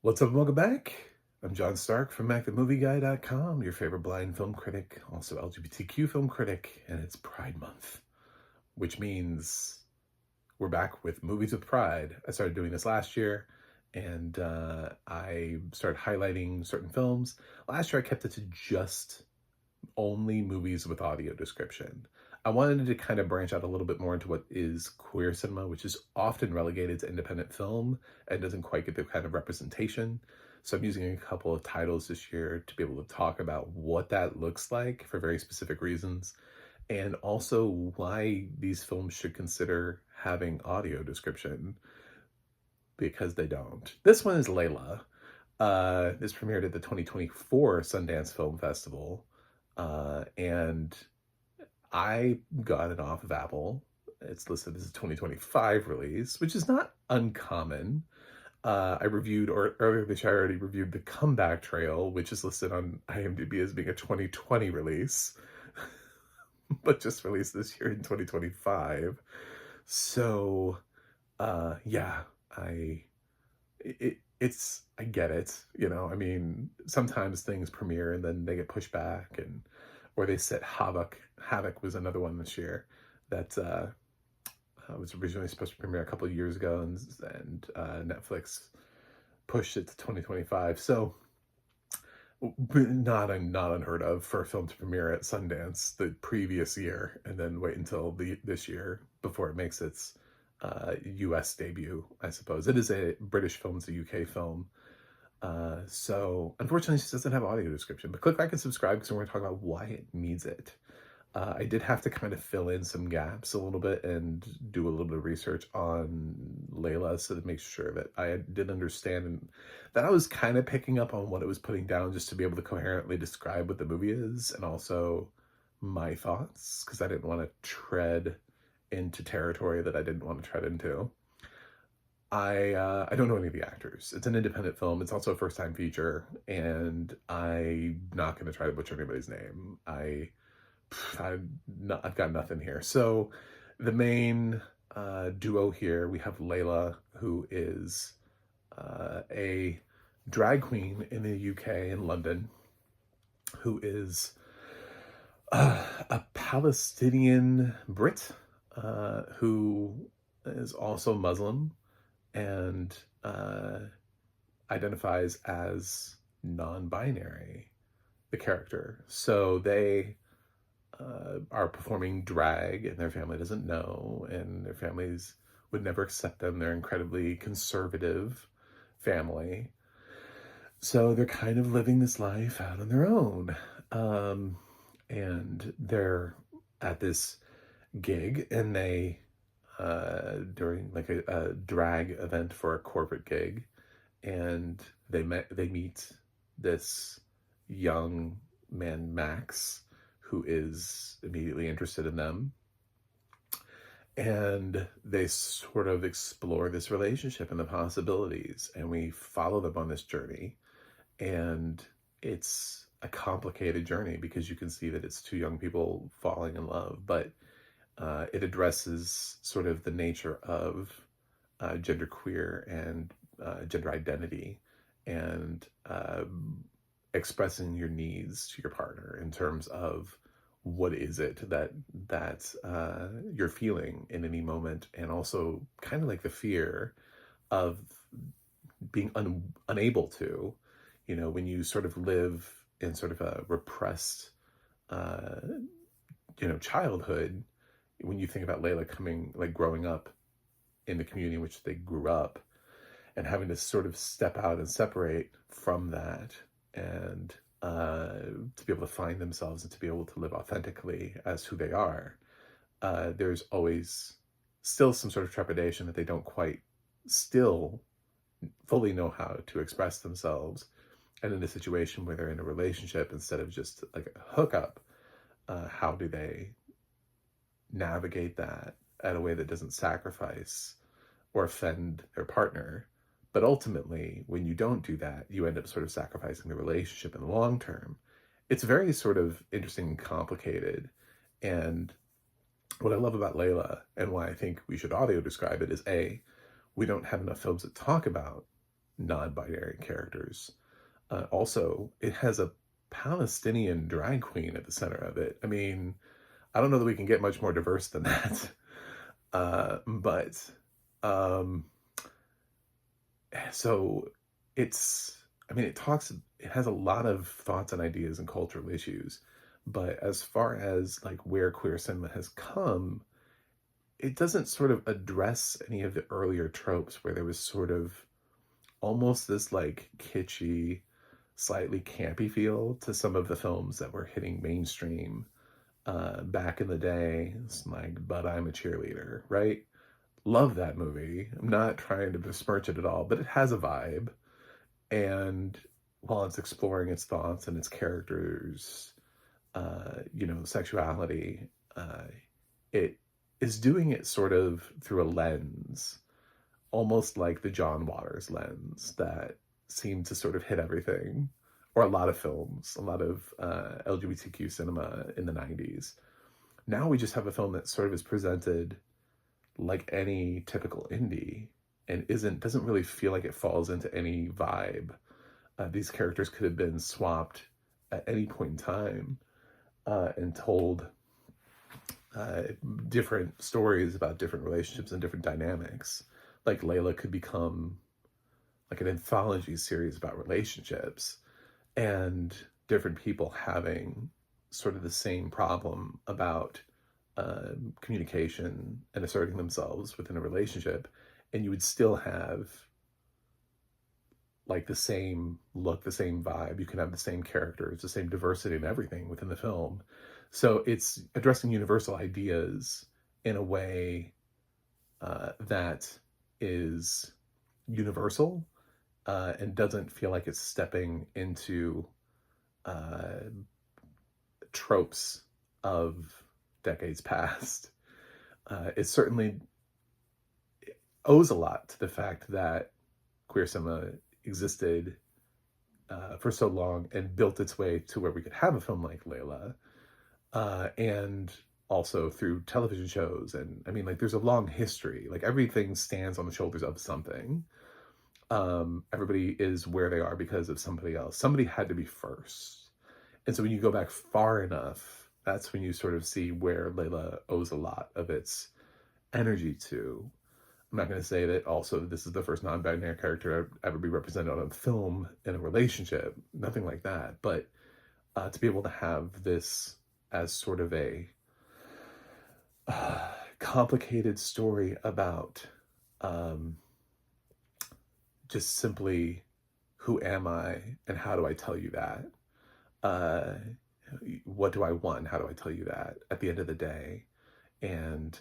What's up? Welcome back. I'm John Stark from MacTheMovieGuy.com, your favorite blind film critic, also LGBTQ film critic, and it's Pride Month, which means we're back with Movies with Pride. I started doing this last year, and I started highlighting certain films. Last year, I kept it to just only movies with audio description. I wanted to kind of branch out a little bit more into what is queer cinema, which is often relegated to independent film and doesn't quite get the kind of representation. So I'm using a couple of titles this year to be able to talk about what that looks like for very specific reasons, and also why these films should consider having audio description, because they don't. This one is Layla. This premiered at the 2024 Sundance Film Festival, and I got it off of Apple. It's listed as a 2025 release, which is not uncommon. I reviewed, or earlier this year, I already reviewed The Comeback Trail, which is listed on IMDb as being a 2020 release, but just released this year in 2025. So, yeah, I get it. I mean, sometimes things premiere and then they get pushed back, or they set havoc. Havoc was another one this year that was originally supposed to premiere a couple of years ago, and Netflix pushed it to 2025. So not unheard of for a film to premiere at Sundance the previous year and then wait until this year before it makes its US debut, I suppose. It is a British film, it's a UK film. So unfortunately, it just doesn't have audio description, but click like and subscribe because we're going to talk about why it needs it. I did have to kind of fill in some gaps a little bit and do a little bit of research on Layla so to make sure that I did understand and that I was kind of picking up on what it was putting down, just to be able to coherently describe what the movie is and also my thoughts, because I didn't want to tread into territory that I didn't want to tread into. I don't know any of the actors. It's an independent film. It's also a first time feature, and I'm not going to try to butcher anybody's name. I've got nothing here. So the main duo here, we have Layla, who is a drag queen in the UK, in London, who is a Palestinian Brit who is also Muslim and identifies as non-binary, the character. So they are performing drag, and their family doesn't know, and their families would never accept them. They're incredibly conservative family. So they're kind of living this life out on their own. And they're at this gig, and they during like a drag event for a corporate gig, and they meet this young man, Max, who is immediately interested in them, and they sort of explore this relationship and the possibilities, and we follow them on this journey. And it's a complicated journey because you can see that it's two young people falling in love, but it addresses sort of the nature of genderqueer and gender identity, and expressing your needs to your partner in terms of what is it that you're feeling in any moment, and also kind of like the fear of being unable to, when you sort of live in sort of a repressed childhood. When you think about Layla growing up in the community in which they grew up, and having to sort of step out and separate from that, and to be able to find themselves and to be able to live authentically as who they are, there's always still some sort of trepidation that they don't quite still fully know how to express themselves. And in a situation where they're in a relationship instead of just like a hookup, how do they navigate that in a way that doesn't sacrifice or offend their partner? But ultimately, when you don't do that, you end up sort of sacrificing the relationship in the long term. It's very sort of interesting and complicated. And what I love about Layla, and why I think we should audio describe it, is A, we don't have enough films that talk about non-binary characters. Also, it has a Palestinian drag queen at the center of it. I mean, I don't know that we can get much more diverse than that. But um, so it's, I mean, it has a lot of thoughts and ideas and cultural issues. But as far as like where queer cinema has come, it doesn't sort of address any of the earlier tropes where there was sort of almost this like kitschy, slightly campy feel to some of the films that were hitting mainstream back in the day. It's like, but I'm a cheerleader, right? Love that movie. I'm not trying to besmirch it at all, but it has a vibe. And while it's exploring its thoughts and its characters, sexuality, it is doing it sort of through a lens, almost like the John Waters lens that seemed to sort of hit everything, or a lot of films, a lot of LGBTQ cinema in the 90s. Now we just have a film that sort of is presented like any typical indie and doesn't really feel like it falls into any vibe. These characters could have been swapped at any point in time and told uh, different stories about different relationships and different dynamics. Like Layla could become like an anthology series about relationships and different people having sort of the same problem about communication and asserting themselves within a relationship, and you would still have like the same look, the same vibe. You can have the same characters, the same diversity and everything within the film. So it's addressing universal ideas in a way that is universal and doesn't feel like it's stepping into uh, tropes of decades past. It certainly owes a lot to the fact that queer cinema existed for so long and built its way to where we could have a film like Layla, and also through television shows. And I mean, like, there's a long history. Like, everything stands on the shoulders of something. Everybody is where they are because of somebody else. Somebody had to be first. And so when you go back far enough, that's when you sort of see where Layla owes a lot of its energy to. I'm not going to say that also this is the first non-binary character to ever be represented on a film in a relationship. Nothing like that. But to be able to have this as sort of a complicated story about just simply who am I and how do I tell you that? Uh, what do I want? How do I tell you that at the end of the day? And,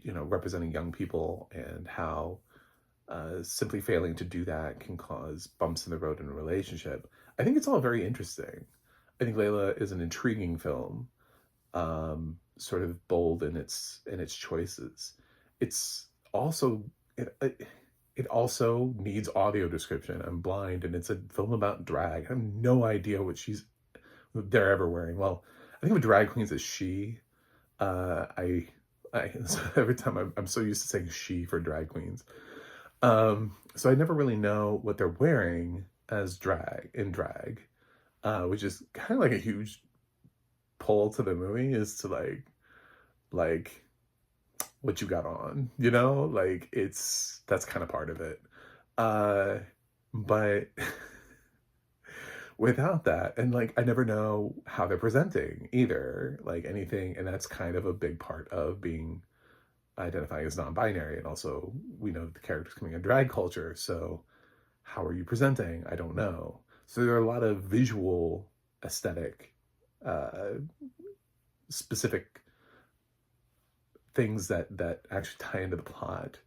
representing young people and how simply failing to do that can cause bumps in the road in a relationship. I think it's all very interesting. I think Layla is an intriguing film, sort of bold in its choices. It's also it also needs audio description. I'm blind, and it's a film about drag. I have no idea what they're ever wearing. Well, I think of drag queens as she. I every time I'm so used to saying she for drag queens. So I never really know what they're wearing as drag, which is kind of like a huge pull to the movie, is to like what you got on, like that's kind of part of it. But without that, and like I never know how they're presenting either, like anything, and that's kind of a big part of being identifying as non-binary. And also, we know the characters coming in drag culture, so how are you presenting? I don't know. So there are a lot of visual, aesthetic, specific things that actually tie into the plot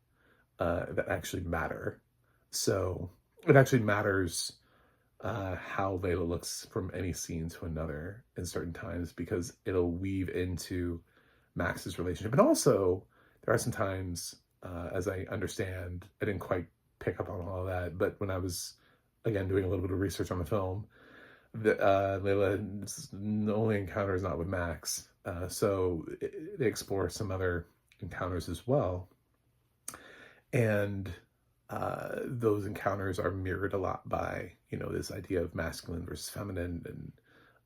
that actually matter. So it actually matters how Layla looks from any scene to another in certain times, because it'll weave into Max's relationship. And also, there are some times, as I understand, I didn't quite pick up on all of that, but when I was, again, doing a little bit of research on the film, Layla's only encounter is not with Max. So they explore some other encounters as well. And those encounters are mirrored a lot by, this idea of masculine versus feminine, and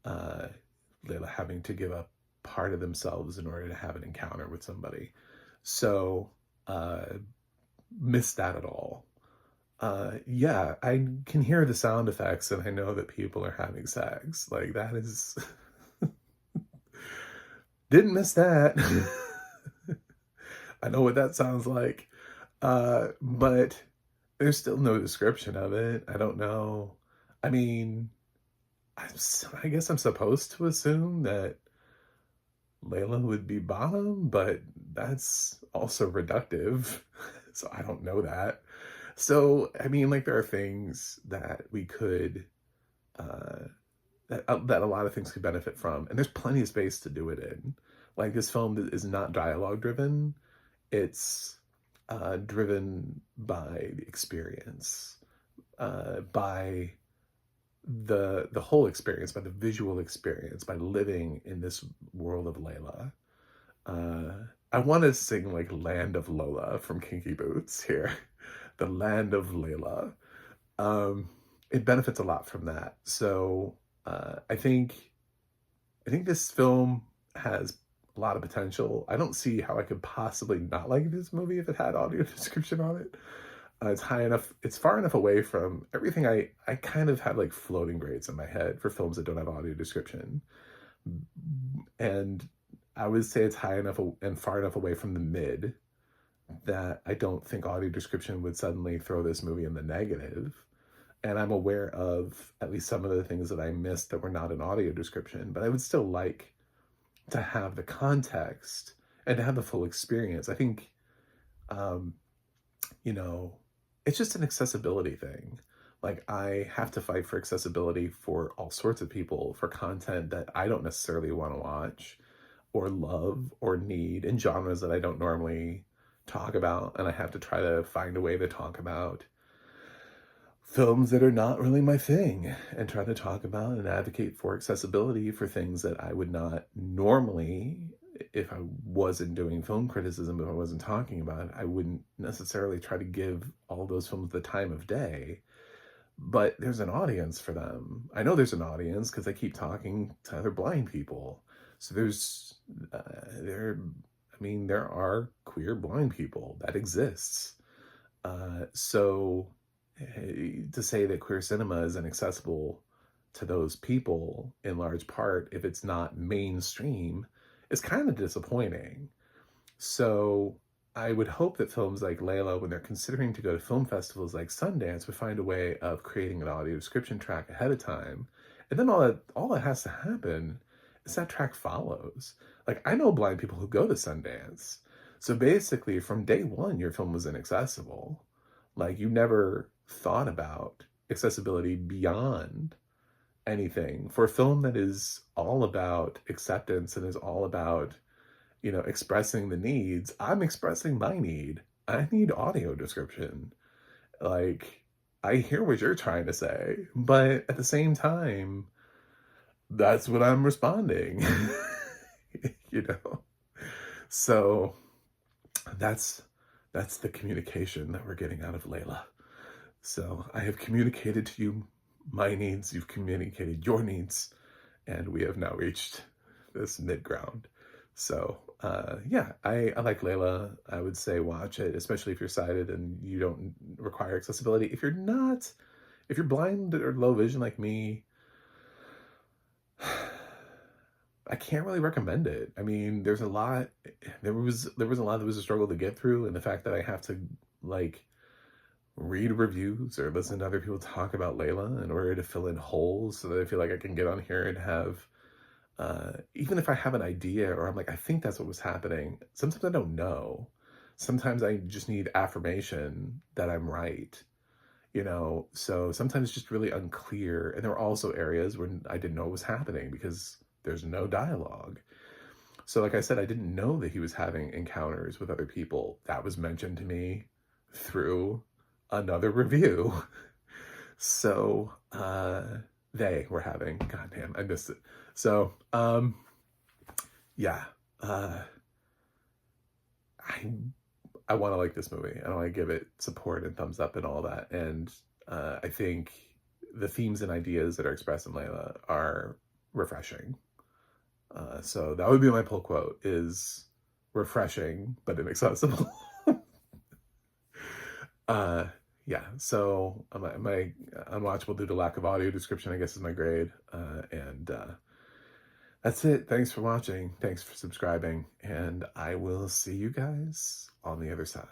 uh, Layla having to give up part of themselves in order to have an encounter with somebody. So, uh, missed that at all. Yeah, I can hear the sound effects and I know that people are having sex. Like, that is. Didn't miss that. I know what that sounds like. But there's still no description of it. I don't know. I mean, I guess I'm supposed to assume that Layla would be bottom, but that's also reductive. So I don't know that. So, I mean, like, there are things that we could, uh, that a lot of things could benefit from. And there's plenty of space to do it in. Like, this film is not dialogue driven. It's driven by the experience, by the whole experience, by the visual experience, by living in this world of Layla. I want to sing like "Land of Lola" from Kinky Boots here, the land of Layla. Um, it benefits a lot from that. So I think this film has a lot of potential. I don't see how I could possibly not like this movie if it had audio description on it. It's high enough, it's far enough away from everything I kind of have like floating grades in my head for films that don't have audio description. And I would say it's high enough and far enough away from the mid that I don't think audio description would suddenly throw this movie in the negative. And I'm aware of at least some of the things that I missed that were not in audio description, but I would still like to have the context and to have the full experience. I think, um, you know, it's just an accessibility thing. Like, I have to fight for accessibility for all sorts of people, for content that I don't necessarily want to watch or love or need, in genres that I don't normally talk about. And I have to try to find a way to talk about films that are not really my thing, and try to talk about and advocate for accessibility for things that I would not normally, if I wasn't doing film criticism, if I wasn't talking about it, I wouldn't necessarily try to give all those films the time of day. But there's an audience for them. I know there's an audience because I keep talking to other blind people. So there are queer blind people that exists. So to say that queer cinema is inaccessible to those people in large part, if it's not mainstream, is kind of disappointing. So I would hope that films like Layla, when they're considering to go to film festivals like Sundance, would find a way of creating an audio description track ahead of time. And then all that has to happen is that track follows. Like, I know blind people who go to Sundance. So basically, from day one, your film was inaccessible. Like, you never thought about accessibility beyond anything. For a film that is all about acceptance and is all about, expressing the needs, I'm expressing my need. I need audio description. Like, I hear what you're trying to say, but at the same time, that's what I'm responding. you know? So that's the communication that we're getting out of Layla. So I have communicated to you my needs, you've communicated your needs, and we have now reached this mid ground. So yeah, I like Layla. I would say watch it, especially if you're sighted and you don't require accessibility. If you're blind or low vision like me, I can't really recommend it. I mean, there was a lot that was a struggle to get through, and the fact that I have to like read reviews or listen to other people talk about Layla in order to fill in holes so that I feel like I can get on here and have, even if I have an idea or I'm like, I think that's what was happening, sometimes I don't know. Sometimes I just need affirmation that I'm right, so sometimes it's just really unclear. And there were also areas when I didn't know what was happening because there's no dialogue. So like I said, I didn't know that he was having encounters with other people. That was mentioned to me through another review. So they were having, goddamn, I missed it. So yeah, I I want to like this movie. I want to give it support and thumbs up and all that. And I think the themes and ideas that are expressed in Layla are refreshing. So that would be my pull quote: is refreshing but inaccessible. uh, yeah. So my unwatchable due to lack of audio description, I guess, is my grade. And that's it. Thanks for watching. Thanks for subscribing. And I will see you guys on the other side.